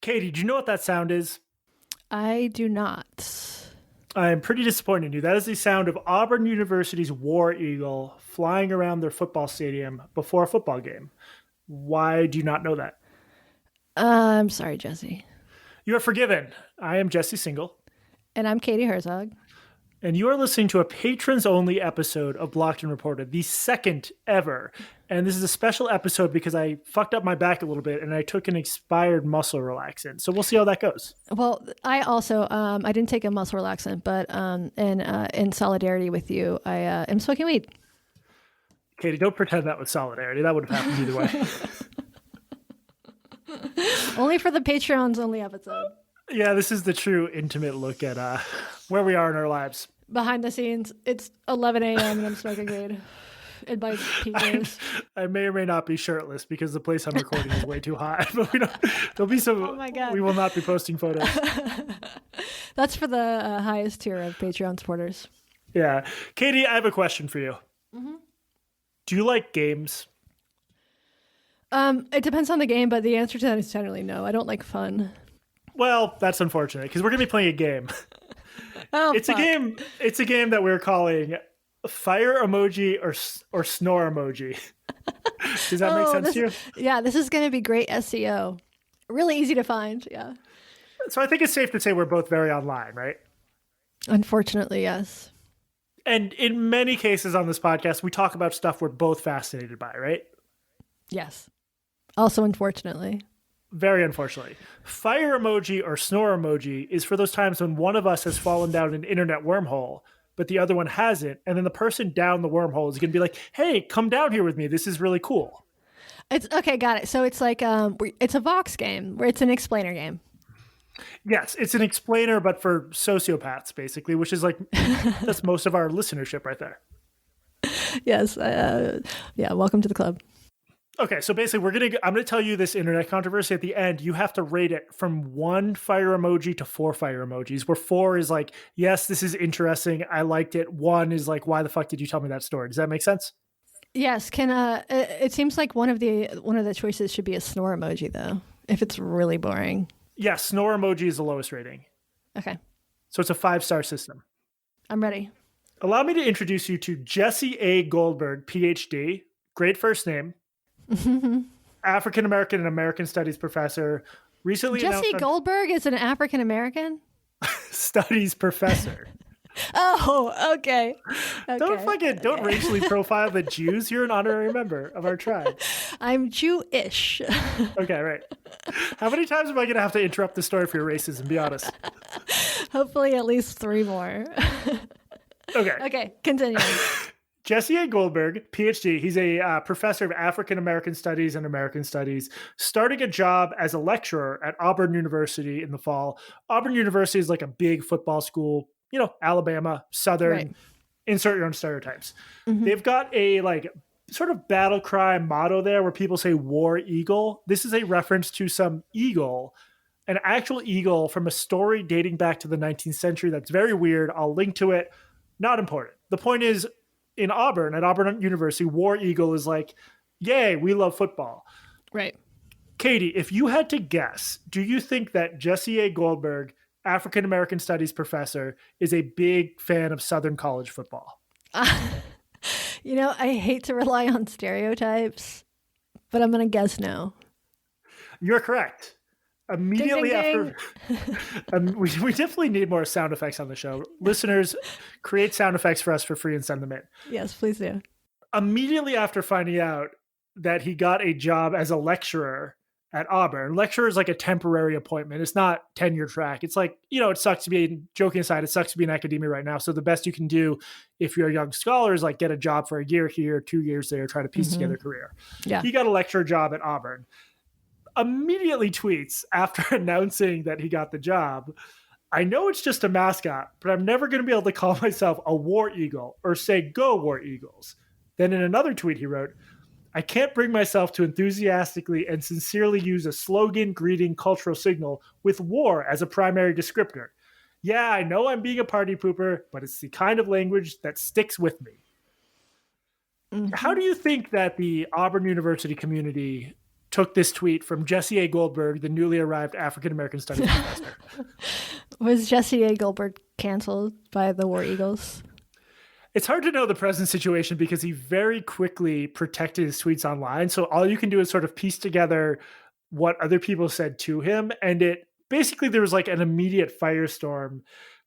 Katie, do you know what that sound is? I do not. I am pretty disappointed in you. That is the sound of Auburn University's War Eagle flying around their football stadium before a football game. Why do you not know that? I'm sorry, Jesse. You are forgiven. I am Jesse Single, And I'm Katie Herzog. and you are listening to a patrons-only episode of Blocked and Reported, the second ever. And this is a special episode because I fucked up my back a little bit and I took an expired muscle relaxant. So we'll see how that goes. Well, I also I didn't take a muscle relaxant, but in solidarity with you, I am smoking weed. Katie, don't pretend that was solidarity. That would have happened either way. Only for the Patreons only episode. Yeah, this is the true intimate look at where we are in our lives. Behind the scenes, it's 11 a.m. and I'm smoking weed in my PJs. I may or may not be shirtless because the place I'm recording is way too hot. But we don't. There'll be some. Oh my God. We will not be posting photos. That's for the highest tier of Patreon supporters. Yeah, Katie, I have a question for you. Mm-hmm. Do you like games? It depends on the game, but the answer to that is generally no. I don't like fun. Well, that's unfortunate because we're going to be playing a game. Oh, It's fuck. a game. It's a game that we're calling Fire Emoji or Snore Emoji. Does that make sense to you? Yeah, this is going to be great SEO. Really easy to find. Yeah. So I think it's safe to say we're both very online, right? Unfortunately, yes. And in many cases on this podcast, we talk about stuff we're both fascinated by, right? Yes. Also, unfortunately. Very unfortunately. Fire emoji or snore emoji is for those times when one of us has fallen down an internet wormhole, but the other one hasn't. And then the person down the wormhole is going to be like, hey, come down here with me. This is really cool. It's okay. Got it. So it's like it's a Vox game where it's an explainer game. Yes, it's an explainer, but for sociopaths, basically, which is like, that's most of our listenership right there. Yes. Yeah. Welcome to the club. Okay, so basically, I'm gonna tell you this internet controversy at the end. You have to rate it from 1 fire emoji to 4 fire emojis. Where 4 is like, yes, this is interesting, I liked it. 1 is like, why the fuck did you tell me that story? Does that make sense? Yes. Can it seems like one of the choices should be a snore emoji though, if it's really boring. Yes, snore emoji is the lowest rating, Okay. so it's a 5-star system. I'm ready. Allow me to introduce you to Jesse A. Goldberg, PhD. Great first name. African American and American Studies professor. Recently Jesse announced on Goldberg is an African American. Studies professor. Oh, okay. Don't racially profile the Jews. You're an honorary member of our tribe. I'm Jewish. Okay, right. How many times am I going to have to interrupt the story for your racism? Be honest. Hopefully, at least 3 more. Okay. Okay, continue. Jesse A. Goldberg, PhD. He's a professor of African American Studies and American Studies, starting a job as a lecturer at Auburn University in the fall. Auburn University is like a big football school, you know, Alabama, Southern, Right. insert your own stereotypes. They've got a like sort of battle cry motto there where people say War Eagle. This is a reference to some eagle, an actual eagle from a story dating back to the 19th century. That's very weird. I'll link to it. Not important. The point is, in Auburn, at Auburn University, War Eagle is like, yay, we love football. Right. Katie, if you had to guess, do you think that Jesse A. Goldberg, African American Studies professor, is a big fan of Southern college football? You know, I hate to rely on stereotypes, but I'm going to guess no. You're correct. Immediately Ding, ding, after, we definitely need more sound effects on the show. Listeners, create sound effects for us for free and send them in. Yes, please do. Immediately after finding out that he got a job as a lecturer at Auburn, lecturer is like a temporary appointment. It's not tenure track. It's like, you know, it sucks to be, joking aside, it sucks to be in academia right now. So the best you can do if you're a young scholar is like get a job for a year here, 2 years there, try to piece together a career. Yeah. He got a lecturer job at Auburn. Immediately tweets after announcing that he got the job, I know it's just a mascot, but I'm never going to be able to call myself a War Eagle or say go War Eagles. Then in another tweet he wrote, I can't bring myself to enthusiastically and sincerely use a slogan, greeting, cultural signal with war as a primary descriptor. Yeah, I know I'm being a party pooper, but it's the kind of language that sticks with me. How do you think that the Auburn University community took this tweet from Jesse A. Goldberg, the newly arrived African American Studies professor. Was Jesse A. Goldberg canceled by the War Eagles? It's hard to know the present situation because he very quickly protected his tweets online. So all you can do is sort of piece together what other people said to him. And it basically, there was like an immediate firestorm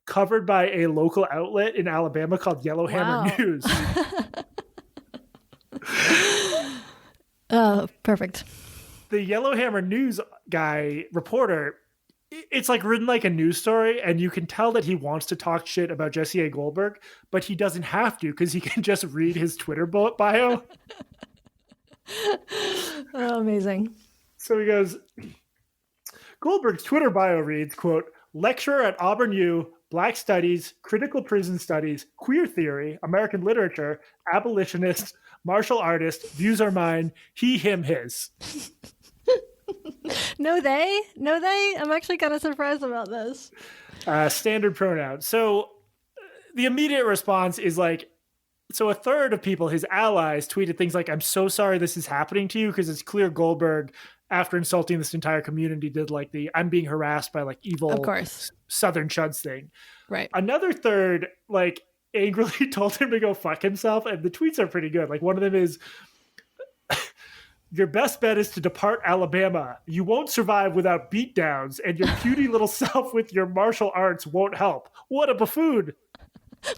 covered by a local outlet in Alabama called Yellowhammer News. Oh, perfect. The Yellowhammer News reporter, it's like written like a news story, and you can tell that he wants to talk shit about Jesse A. Goldberg, but he doesn't have to because he can just read his Twitter bio. Oh, amazing. So he goes, Goldberg's Twitter bio reads, quote, lecturer at Auburn U, Black Studies, Critical Prison Studies, Queer Theory, American Literature, Abolitionist, Martial Artist, Views are mine, he, him, his. No, they? I'm actually kind of surprised about this. Standard pronoun. So the immediate response is like, so a third of people, his allies, tweeted things like, I'm so sorry this is happening to you, because it's clear Goldberg, after insulting this entire community, did like the I'm being harassed by like evil of course. Southern chuds thing. Right. Another third like angrily told him to go fuck himself, and the tweets are pretty good. Like one of them is, your best bet is to depart Alabama. You won't survive without beatdowns, and your puny little self with your martial arts won't help. What a buffoon.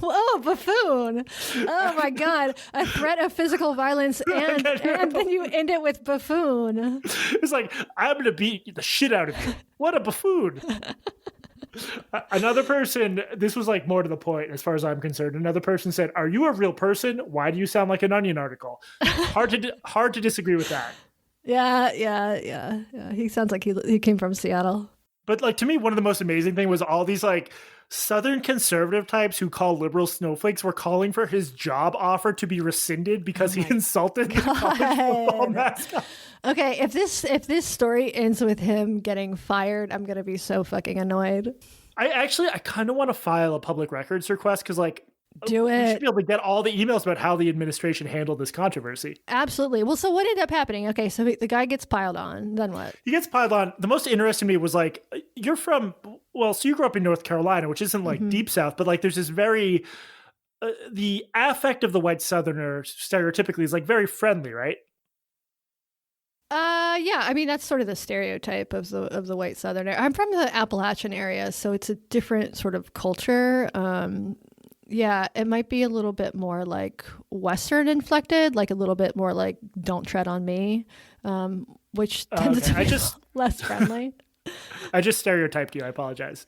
Oh, buffoon. Oh my God. A threat of physical violence and then you end it with buffoon. It's like, I'm going to beat the shit out of you. What a buffoon. Another person, this was like more to the point as far as I'm concerned. Another person said, are you a real person? Why do you sound like an Onion article? Hard to disagree with that. Yeah. He sounds like he came from Seattle. But like to me, one of the most amazing thing was all these like Southern conservative types who call liberal snowflakes were calling for his job offer to be rescinded because he insulted the college football mascot. Okay, if this story ends with him getting fired, I'm gonna be so fucking annoyed. I kind of want to file a public records request because like do it. You should be able to get all the emails about how the administration handled this controversy. Absolutely. Well, so what ended up happening? Okay, so the guy gets piled on. Then what? He gets piled on. The most interesting to me was like, you're from, well, so you grew up in North Carolina, which isn't like deep South, but like there's this very, the affect of the white Southerner stereotypically is like very friendly, right? Yeah. I mean, that's sort of the stereotype of the white Southerner. I'm from the Appalachian area, so it's a different sort of culture. Yeah, it might be a little bit more like Western inflected, like a little bit more like "Don't tread on me," which tends to be less friendly. I just stereotyped you. I apologize.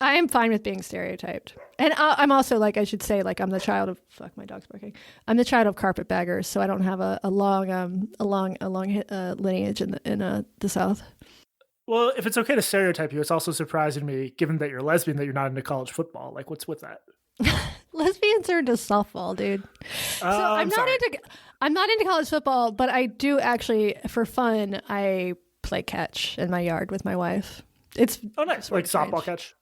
I am fine with being stereotyped, and I'm also like I should say like I'm the child of my dog's barking. I'm the child of carpetbaggers, so I don't have a long lineage in the South. Well, if it's okay to stereotype you, it's also surprising to me, given that you're lesbian, that you're not into college football. Like, what's with that? Lesbians are into softball, dude. So I'm not into college football, but I do actually, for fun, I play catch in my yard with my wife. It's nice, like softball catch.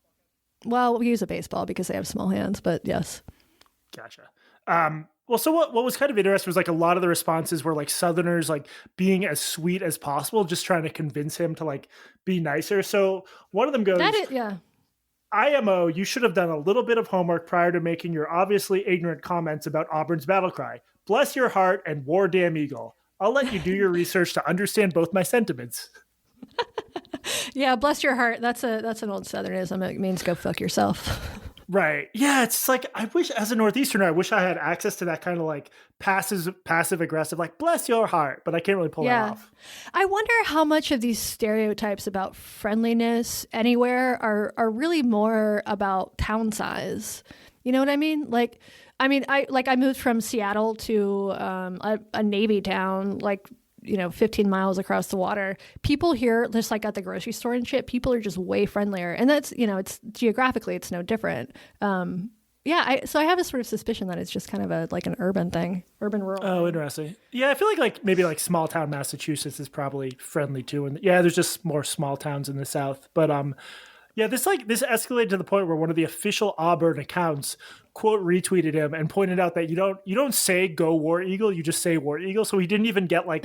Well, we use a baseball because they have small hands, but yes. Gotcha. Well, so what was kind of interesting was like a lot of the responses were like Southerners like being as sweet as possible, just trying to convince him to like be nicer. So one of them goes, IMO, you should have done a little bit of homework prior to making your obviously ignorant comments about Auburn's battle cry. Bless your heart and war damn eagle. I'll let you do your research to understand both my sentiments. Yeah, bless your heart. That's an old Southernism. It means go fuck yourself. Right. Yeah, it's like I wish as a Northeasterner, I wish I had access to that kind of like passive aggressive, like bless your heart, but I can't really pull that off. I wonder how much of these stereotypes about friendliness anywhere are really more about town size. You know what I mean? I moved from Seattle to a Navy town, 15 miles across the water. People here, just like at the grocery store and shit, people are just way friendlier. And that's, it's geographically, it's no different. So I have a sort of suspicion that it's just kind of an urban thing, urban rural. Oh, interesting. Yeah, I feel like maybe like small town Massachusetts is probably friendly too. And yeah, there's just more small towns in the South. But this escalated to the point where one of the official Auburn accounts quote retweeted him and pointed out that you don't say go War Eagle, you just say War Eagle. So he didn't even get like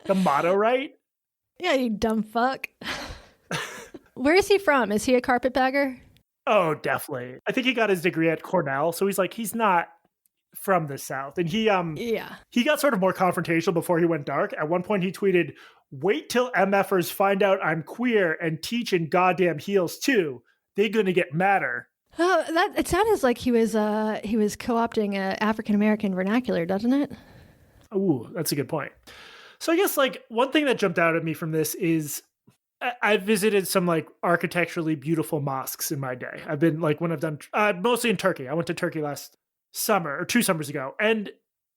the motto right. Yeah, you dumb fuck. Where is he from? Is he a carpetbagger? Oh, definitely. I think he got his degree at Cornell, so he's not from the South. And Yeah. he got sort of more confrontational before he went dark. At one point he tweeted, "Wait till MFers find out I'm queer and teaching goddamn heels too. They gonna get madder." Oh, it sounded like he was co-opting African American vernacular, doesn't it? Ooh, that's a good point. So I guess like one thing that jumped out at me from this is I've visited some like architecturally beautiful mosques in my day. I've been like when I've done mostly in Turkey. I went to Turkey last summer or 2 summers ago. And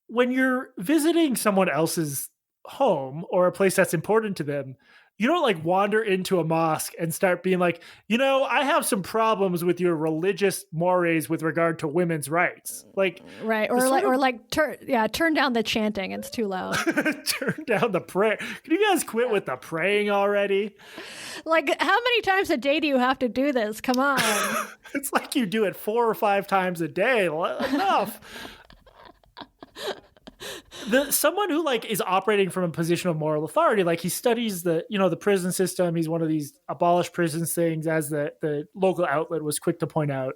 when you're visiting someone else's home or a place that's important to them, you don't like wander into a mosque and start being like, I have some problems with your religious mores with regard to women's rights. Like, right. Turn down the chanting. It's too loud. Turn down the prayer. Can you guys quit with the praying already? Like, how many times a day do you have to do this? Come on. It's like you do it 4 or 5 times a day. Enough. Someone who like is operating from a position of moral authority, like he studies the prison system. He's one of these abolish prisons things, as the local outlet was quick to point out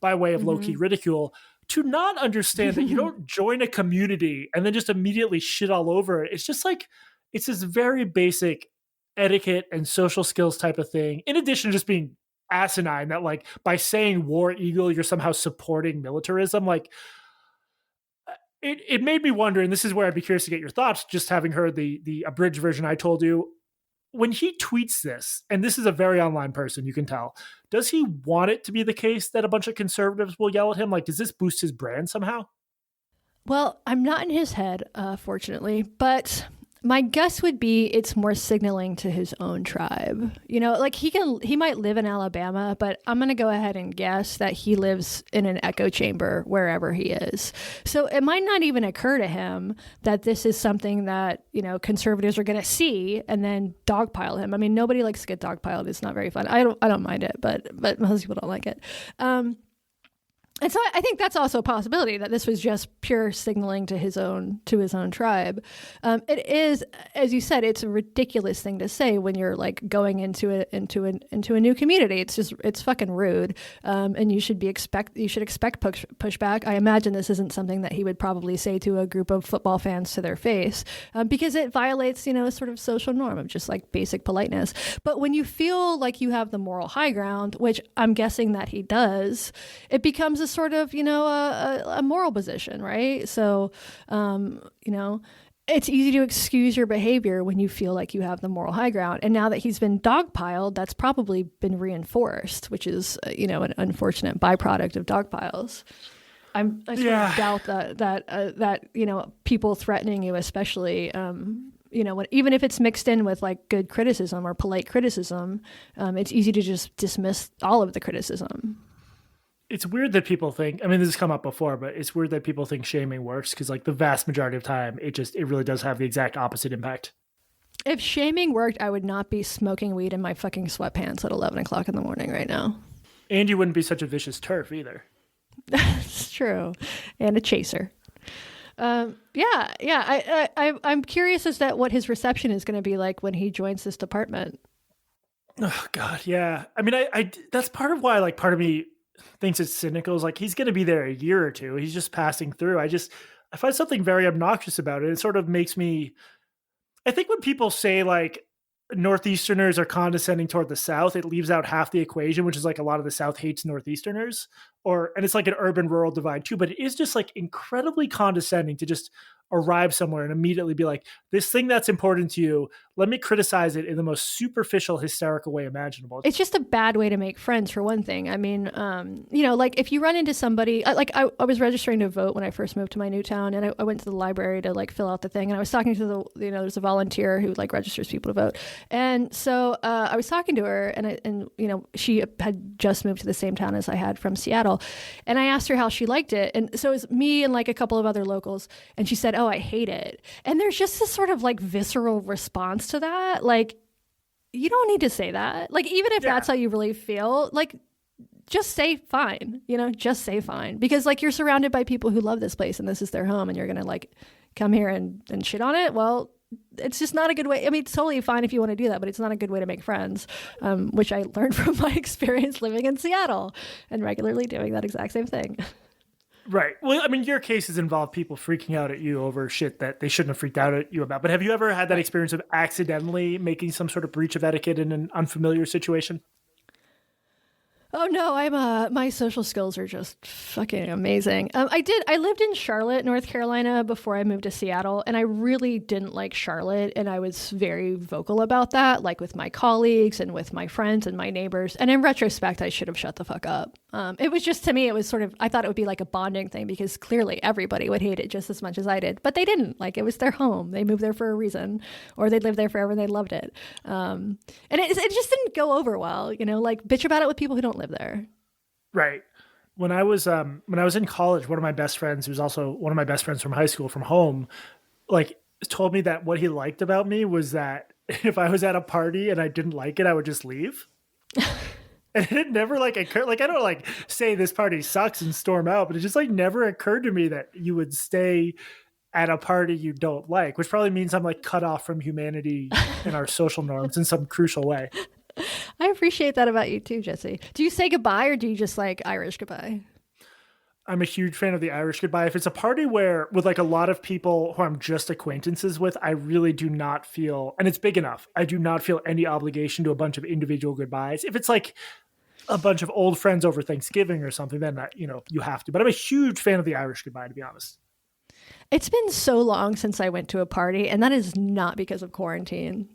by way of low-key ridicule. To not understand that you don't join a community and then just immediately shit all over it. It's just like, it's this very basic etiquette and social skills type of thing. In addition to just being asinine that like by saying war eagle, you're somehow supporting militarism. Like, It made me wonder, and this is where I'd be curious to get your thoughts, just having heard the abridged version I told you. When he tweets this, and this is a very online person, you can tell, does he want it to be the case that a bunch of conservatives will yell at him? Like, does this boost his brand somehow? Well, I'm not in his head, fortunately, but my guess would be it's more signaling to his own tribe. Like he might live in Alabama, but I'm going to go ahead and guess that he lives in an echo chamber wherever he is. So it might not even occur to him that this is something that, conservatives are going to see and then dogpile him. I mean, nobody likes to get dogpiled. It's not very fun. I don't mind it, but most people don't like it. And so I think that's also a possibility that this was just pure signaling to his own tribe. It is, as you said, it's a ridiculous thing to say when you're like going into a new community. It's fucking rude, and you should expect pushback. I imagine this isn't something that he would probably say to a group of football fans to their face, because it violates a sort of social norm of just like basic politeness. But when you feel like you have the moral high ground, which I'm guessing that he does, it becomes a sort of, a moral position, right? So, it's easy to excuse your behavior when you feel like you have the moral high ground. And now that he's been dogpiled, that's probably been reinforced, which is, an unfortunate byproduct of dogpiles. I sort of doubt that people threatening you, especially, even if it's mixed in with like good criticism or polite criticism, it's easy to just dismiss all of the criticism. It's weird that people think, I mean, this has come up before, but it's weird that people think shaming works because like the vast majority of time, it really does have the exact opposite impact. If shaming worked, I would not be smoking weed in my fucking sweatpants at 11 o'clock in the morning right now. And you wouldn't be such a vicious turf either. That's true. And a chaser. I'm curious as to what his reception is going to be like when he joins this department. Oh God. Yeah. I mean, I that's part of why, like, part of me thinks it's cynical. Is like, he's going to be there a year or two. He's just passing through. I find something very obnoxious about it. It sort of makes me, I think when people say like Northeasterners are condescending toward the South, it leaves out half the equation, which is like a lot of the South hates Northeasterners, and it's like an urban rural divide too, but it is just like incredibly condescending to just arrive somewhere and immediately be like, this thing that's important to you, let me criticize it in the most superficial, hysterical way imaginable. It's just a bad way to make friends, for one thing. I mean, like if you run into somebody, like I was registering to vote when I first moved to my new town, and I went to the library to like fill out the thing, and I was talking to there's a volunteer who like registers people to vote. And so I was talking to her, and she had just moved to the same town as I had from Seattle. And I asked her how she liked it. And so it was me and like a couple of other locals. And she said, "Oh, I hate it." And there's just this sort of like visceral response to that. Like, you don't need to say that. Like, even if that's how you really feel, like, just say fine, just say fine. Because like you're surrounded by people who love this place and this is their home, and you're going to like come here and shit on it. Well, it's just not a good way. I mean, it's totally fine if you want to do that, but it's not a good way to make friends, which I learned from my experience living in Seattle and regularly doing that exact same thing. Right. Well, I mean, your cases involve people freaking out at you over shit that they shouldn't have freaked out at you about. But have you ever had that experience of accidentally making some sort of breach of etiquette in an unfamiliar situation? Oh no, my social skills are just fucking amazing. I lived in Charlotte, North Carolina before I moved to Seattle, and I really didn't like Charlotte, and I was very vocal about that, like with my colleagues and with my friends and my neighbors. And in retrospect, I should have shut the fuck up. It was just, to me, it was sort of, I thought it would be like a bonding thing because clearly everybody would hate it just as much as I did, but they didn't. Like, it was their home. They moved there for a reason, or they'd lived there forever and they loved it. And it just didn't go over well, like bitch about it with people who don't live there. Right. When I was in college, one of my best friends, who's also one of my best friends from high school, from home, like told me that what he liked about me was that if I was at a party and I didn't like it, I would just leave. And it never like occurred. Like, I don't like say this party sucks and storm out, but it just like never occurred to me that you would stay at a party you don't like, which probably means I'm like cut off from humanity and our social norms in some crucial way. I appreciate that about you too, Jesse. Do you say goodbye or do you just like Irish goodbye? I'm a huge fan of the Irish goodbye. If it's a party where with like a lot of people who I'm just acquaintances with, I really do not feel, and it's big enough, I do not feel any obligation to a bunch of individual goodbyes. If it's like a bunch of old friends over Thanksgiving or something, then you have to. But I'm a huge fan of the Irish goodbye, to be honest. It's been so long since I went to a party, and that is not because of quarantine.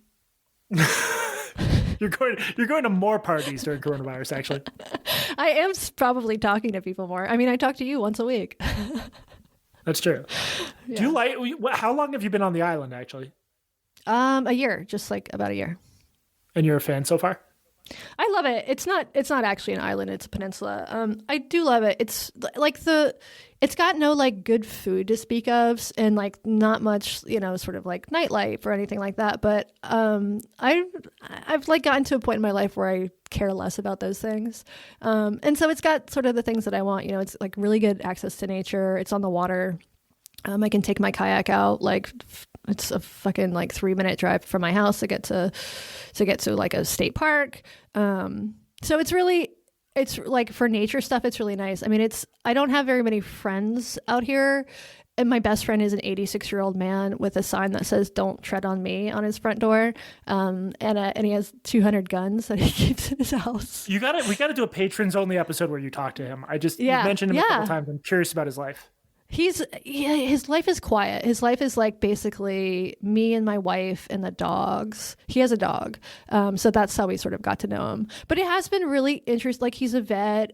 You're going to more parties during coronavirus, actually. I am probably talking to people more. I mean, I talk to you once a week. That's true. Yeah. Do you like? How long have you been on the island, actually? A year, just like about a year. And you're a fan so far? I love it. It's not actually an island, it's a peninsula. I do love it. It's like it's got no like good food to speak of and like not much, sort of like nightlife or anything like that. But I've like gotten to a point in my life where I care less about those things. And so it's got sort of the things that I want, it's like really good access to nature. It's on the water. I can take my kayak out, like it's a fucking like 3-minute drive from my house to get to like a state park. So it's like for nature stuff, it's really nice. I mean, I don't have very many friends out here. And my best friend is an 86-year-old man with a sign that says "Don't tread on me" on his front door, and he has 200 guns that he keeps in his house. We got to do a patrons only episode where you talk to him. You mentioned him a couple times. I'm curious about his life. His life is quiet. His life is like basically me and my wife and the dogs. He has a dog. So that's how we sort of got to know him. But it has been really interesting. Like, he's a vet.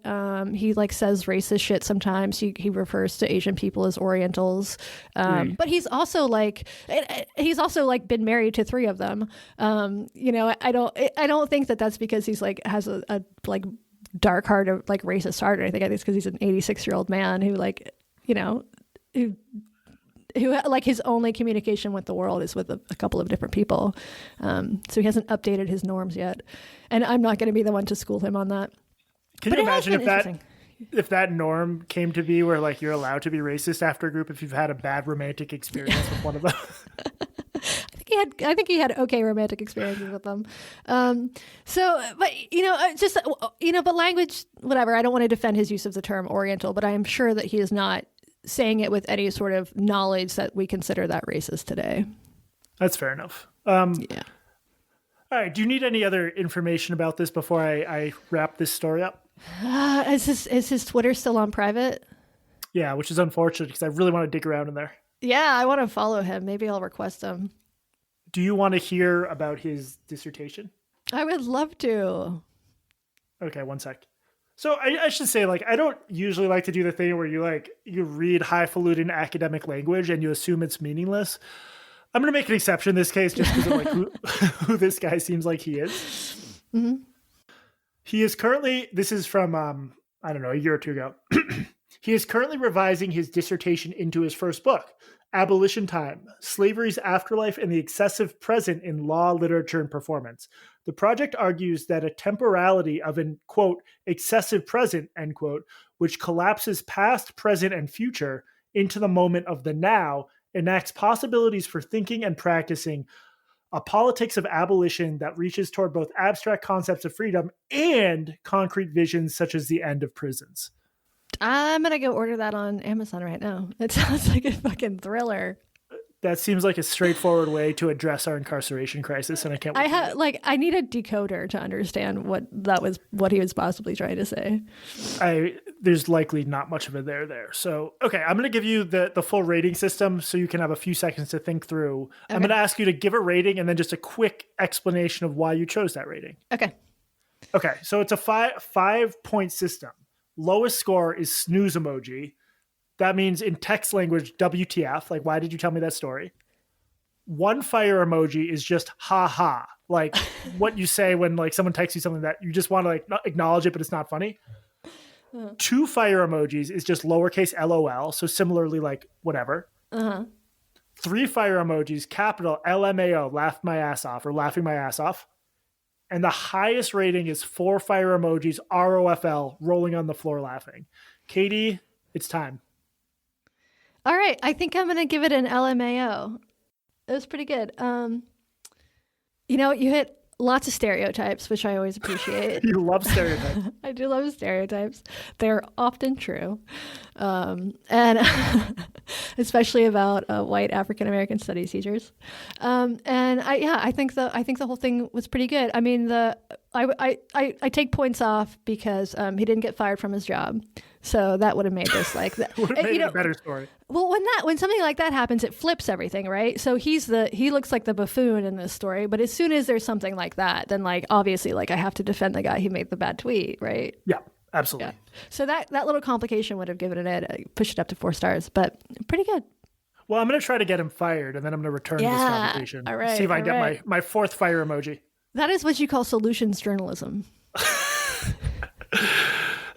He like says racist shit sometimes. He refers to Asian people as Orientals. But he's also like been married to 3 of them. I don't think that's because he's like has a like dark heart or like racist heart or anything. I think it's because he's an 86-year-old man who like, who like his only communication with the world is with a couple of different people. So he hasn't updated his norms yet. And I'm not going to be the one to school him on that. Can you imagine if that norm came to be where like you're allowed to be racist after a group if you've had a bad romantic experience with one of them? I think he had okay romantic experiences with them. But language, whatever. I don't want to defend his use of the term Oriental, but I am sure that he is not saying it with any sort of knowledge that we consider that racist today. That's fair enough. Yeah. All right. Do you need any other information about this before I wrap this story up? Is his Twitter still on private? Yeah, which is unfortunate because I really want to dig around in there. Yeah, I want to follow him. Maybe I'll request him. Do you want to hear about his dissertation? I would love to. Okay, one sec. So I should say, like, I don't usually like to do the thing where you read highfalutin academic language and you assume it's meaningless. I'm going to make an exception in this case just because of like who this guy seems like he is. Mm-hmm. He is currently, this is from, I don't know, a year or 2 ago. He is currently revising his dissertation into his first book, Abolition Time, Slavery's Afterlife and the Excessive Present in Law, Literature, and Performance. The project argues that a temporality of an, quote, excessive present, end quote, which collapses past, present, and future into the moment of the now enacts possibilities for thinking and practicing a politics of abolition that reaches toward both abstract concepts of freedom and concrete visions such as the end of prisons. I'm going to go order that on Amazon right now. It sounds like a fucking thriller. That seems like a straightforward way to address our incarceration crisis, and I can't wait. I need a decoder to understand what he was possibly trying to say. There's likely not much of it there. So, okay, I'm going to give you the full rating system so you can have a few seconds to think through. Okay. I'm going to ask you to give a rating and then just a quick explanation of why you chose that rating. Okay. Okay, so it's a 5-point system. Lowest score is snooze emoji. That means in text language, WTF, like, why did you tell me that story? 1 fire emoji is just ha ha, like what you say when like someone texts you something that you just want to like acknowledge it, but it's not funny. 2 fire emojis is just lowercase LOL, so similarly like whatever. 3 fire emojis, capital LMAO, laughed my ass off, or laughing my ass off. And the highest rating is 4 fire emojis, ROFL, rolling on the floor laughing. Katie, it's time. All right, I think I'm going to give it an LMAO. It was pretty good. You know, you hit lots of stereotypes, which I always appreciate. You love stereotypes. I do love stereotypes. They're often true. And especially about white African American studies teachers. And I think the whole thing was pretty good. I mean, I take points off because he didn't get fired from his job. So that would have made this like that. Would have made it a better story. Well, when something like that happens, it flips everything, right? So he looks like the buffoon in this story, but as soon as there's something like that, then like obviously like I have to defend the guy who made the bad tweet, right? Yeah, absolutely. Yeah. So that little complication would have given it pushed it up to 4 stars, but pretty good. Well, I'm going to try to get him fired, and then I'm going to return this conversation. All right, see if I get my 4th fire emoji. That is what you call solutions journalism.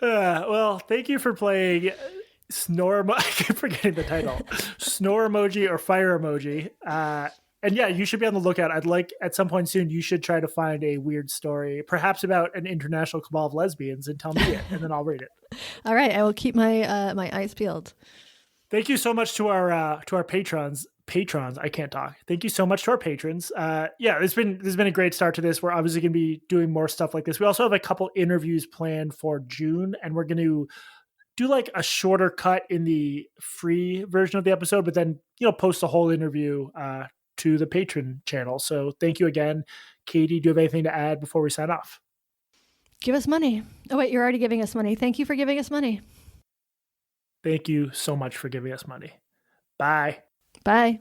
Well, thank you for playing Snore. I keep forgetting the title. Snore emoji or fire emoji. And yeah, you should be on the lookout. I'd like at some point soon, you should try to find a weird story, perhaps about an international cabal of lesbians, and tell me it, and then I'll read it. All right, I will keep my my eyes peeled. Thank you so much to our patrons. I can't talk. Thank you so much to our patrons. Yeah, this has been a great start to this. We're obviously going to be doing more stuff like this. We also have a couple interviews planned for June, and we're going to do like a shorter cut in the free version of the episode, but then post the whole interview to the patron channel. So thank you again, Katie. Do you have anything to add before we sign off? Give us money. Oh wait, you're already giving us money. Thank you for giving us money. Thank you so much for giving us money. Bye. Bye.